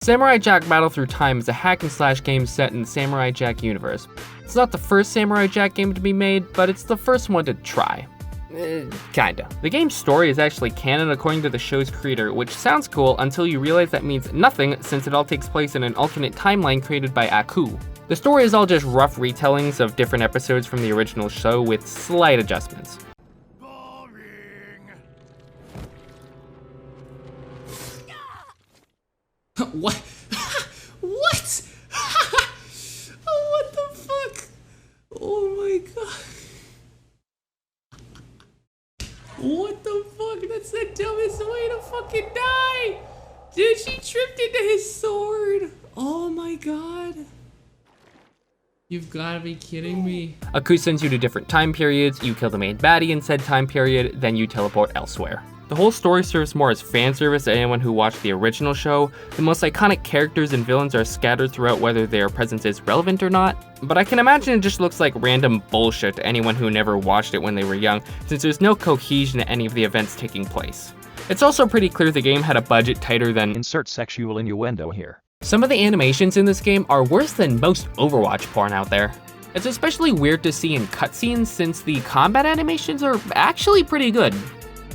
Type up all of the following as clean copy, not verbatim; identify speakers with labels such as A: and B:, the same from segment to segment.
A: Samurai Jack Battle Through Time is a hack and slash game set in the Samurai Jack universe. It's not the first Samurai Jack game to be made, but it's the first one to try. Kinda. The game's story is actually canon according to the show's creator, which sounds cool until you realize that means nothing since it all takes place in an alternate timeline created by Aku. The story is all just rough retellings of different episodes from the original show with slight adjustments.
B: What? What? What the fuck? Oh my god. What the fuck? That's the dumbest way to fucking die! Dude, she tripped into his sword. Oh my god. You've gotta be kidding me.
A: Aku sends you to different time periods, you kill the main baddie in said time period, then you teleport elsewhere. The whole story serves more as fan service to anyone who watched the original show. The most iconic characters and villains are scattered throughout whether their presence is relevant or not, but I can imagine it just looks like random bullshit to anyone who never watched it when they were young, since there's no cohesion to any of the events taking place. It's also pretty clear the game had a budget tighter than
C: insert sexual innuendo here.
A: Some of the animations in this game are worse than most Overwatch porn out there. It's especially weird to see in cutscenes since the combat animations are actually pretty good.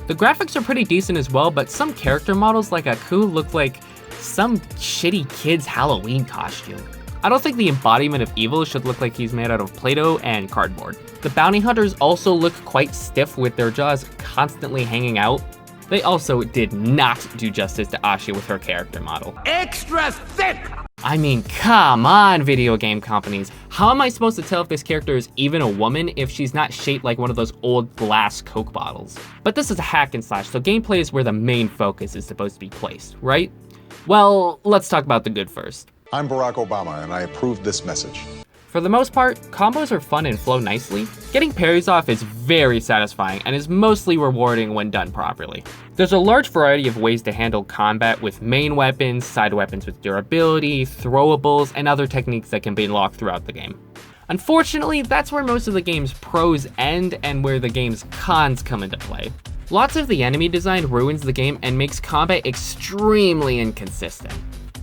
A: The graphics are pretty decent as well, but some character models like Aku look like some shitty kid's Halloween costume. I don't think the embodiment of evil should look like he's made out of Play-Doh and cardboard. The bounty hunters also look quite stiff with their jaws constantly hanging out. They also did not do justice to Asha with her character model.
D: Extra thick!
A: I mean, come on, video game companies. How am I supposed to tell if this character is even a woman if she's not shaped like one of those old glass Coke bottles? But this is a hack and slash, so gameplay is where the main focus is supposed to be placed, right? Well, let's talk about the good first.
E: I'm Barack Obama, and I approve this message.
A: For the most part, combos are fun and flow nicely. Getting parries off is very satisfying and is mostly rewarding when done properly. There's a large variety of ways to handle combat with main weapons, side weapons with durability, throwables, and other techniques that can be unlocked throughout the game. Unfortunately, that's where most of the game's pros end and where the game's cons come into play. Lots of the enemy design ruins the game and makes combat extremely inconsistent.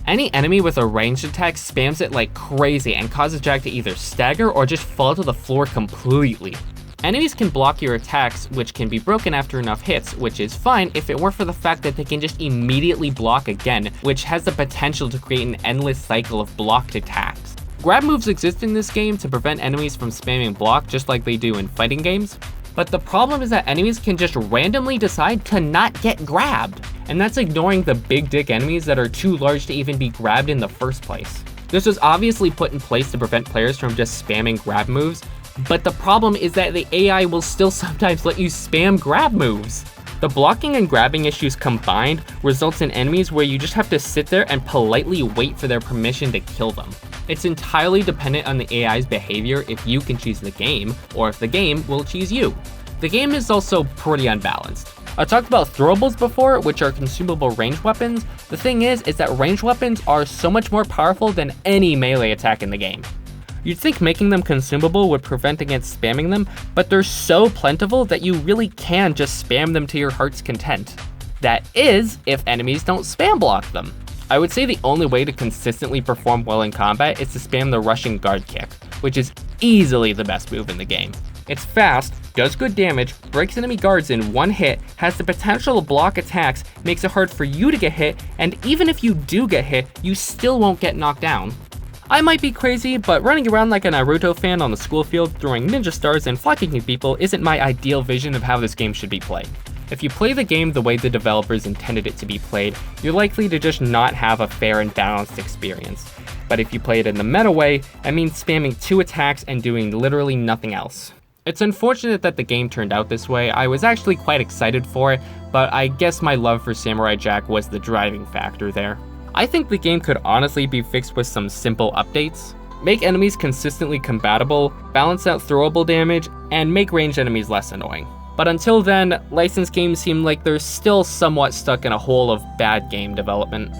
A: Any enemy with a ranged attack spams it like crazy and causes Jack to either stagger or just fall to the floor completely. Enemies can block your attacks, which can be broken after enough hits, which is fine if it weren't for the fact that they can just immediately block again, which has the potential to create an endless cycle of blocked attacks. Grab moves exist in this game to prevent enemies from spamming block just like they do in fighting games. But the problem is that enemies can just randomly decide to not get grabbed. And that's ignoring the big dick enemies that are too large to even be grabbed in the first place. This was obviously put in place to prevent players from just spamming grab moves, but the problem is that the AI will still sometimes let you spam grab moves. The blocking and grabbing issues combined results in enemies where you just have to sit there and politely wait for their permission to kill them. It's entirely dependent on the AI's behavior if you can choose the game, or if the game will choose you. The game is also pretty unbalanced. I talked about throwables before, which are consumable ranged weapons. The thing is that ranged weapons are so much more powerful than any melee attack in the game. You'd think making them consumable would prevent against spamming them, but they're so plentiful that you really can just spam them to your heart's content. That is, if enemies don't spam block them. I would say the only way to consistently perform well in combat is to spam the rushing guard kick, which is easily the best move in the game. It's fast, does good damage, breaks enemy guards in one hit, has the potential to block attacks, makes it hard for you to get hit, and even if you do get hit, you still won't get knocked down. I might be crazy, but running around like a Naruto fan on the school field throwing ninja stars and fly-kicking people isn't my ideal vision of how this game should be played. If you play the game the way the developers intended it to be played, you're likely to just not have a fair and balanced experience. But if you play it in the meta way, I mean spamming 2 attacks and doing literally nothing else. It's unfortunate that the game turned out this way. I was actually quite excited for it, but I guess my love for Samurai Jack was the driving factor there. I think the game could honestly be fixed with some simple updates. Make enemies consistently compatible, balance out throwable damage, and make ranged enemies less annoying. But until then, licensed games seem like they're still somewhat stuck in a hole of bad game development.